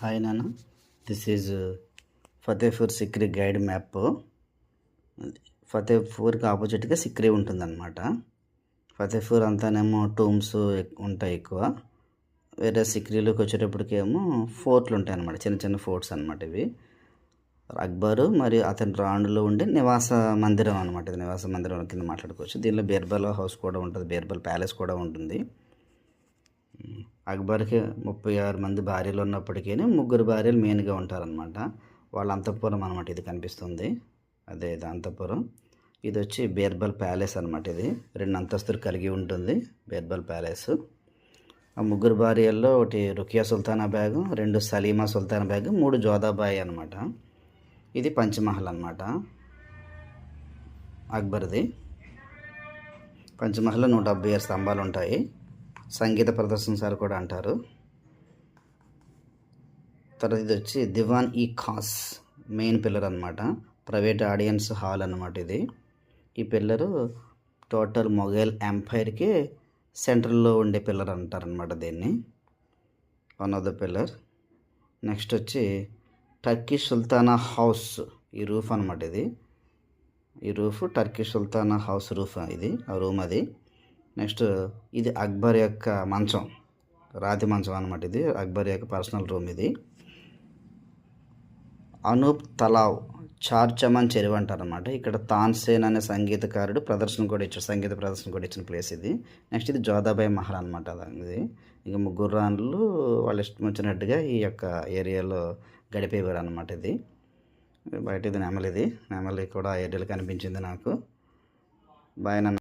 Hi నాన్న, this is Fatehpur Sikri guide map. ఫతేపూర్కి ఆపోజిట్గా సిక్రీ ఉంటుందన్నమాట. ఫతేపూర్ అంతానేమో టూమ్స్ ఉంటాయి ఎక్కువ. వేరే సిక్రీలోకి వచ్చేటప్పటికేమో ఫోర్ట్లు ఉంటాయి అన్నమాట, చిన్న చిన్న ఫోర్ట్స్ అనమాట. ఇవి అక్బరు మరియు అతని రాణులు ఉండే నివాస మందిరం అనమాట. ఇది నివాస మందిరం కింద మాట్లాడుకోవచ్చు. దీనిలో బీర్బల్ హౌస్ కూడా ఉంటుంది, బీర్బల్ ప్యాలెస్ కూడా ఉంటుంది. అక్బర్కి 36 మంది భార్యలు ఉన్నప్పటికీ 3 భార్యలు మెయిన్గా ఉంటారనమాట. వాళ్ళ అంతఃపురం అనమాట ఇది కనిపిస్తుంది. అదే ఇది అంతఃపురం. ఇది వచ్చి బీర్బల్ ప్యాలెస్ అనమాట. ఇది 2 అంతస్తులు కలిగి ఉంటుంది బీర్బల్ ప్యాలెస్. ఆ 3 భార్యల్లో ఒకటి రుకియా సుల్తానా బేగం, 2 సలీమా సుల్తానా బేగం, 3 జోధాబాయి అనమాట. ఇది పంచమహల్ అనమాట అక్బర్ది. పంచమహల్లో 176 స్తంభాలు ఉంటాయి. సంగీత ప్రదర్శనశాల కూడా అంటారు. తర్వాత ఇది వచ్చి దివాన్ ఈ ఖాస్ మెయిన్ పిల్లర్ అనమాట, ప్రైవేట్ ఆడియన్స్ హాల్ అనమాట. ఇది ఈ పిల్లరు టోటల్ మొఘల్ ఎంపైర్కి సెంట్రల్లో ఉండే పిల్లర్ అంటారనమాట దీన్ని, one of the pillar. Next వచ్చి టర్కిష్ సుల్తానా హౌస్, ఈ రూఫ్ అనమాట. ఈ roof Turkish Sultana house roof, ఇది ఆ రూమ్ అది. నెక్స్ట్ ఇది అక్బర్ యొక్క మంచం, రాతి మంచం అనమాట. ఇది అక్బర్ యొక్క పర్సనల్ రూమ్. ఇది అనూప్ తలావ్ చార్చమన్ చెరువు అంటారనమాట. ఇక్కడ తాన్సేన్ అనే సంగీత ప్రదర్శన కూడా ఇచ్చిన ప్లేస్ ఇది. నెక్స్ట్ ఇది జోధాబాయి మహల్ అనమాట. ఇది ఇక 3 రాణులు వాళ్ళు ఇష్టం వచ్చినట్టుగా ఈ యొక్క ఏరియాలో గడిపేవారు అనమాట. ఇది బయట ఇది నెమలి కూడా ఆ ఏరియాలో కనిపించింది నాకు. బాయ్ నాన్న.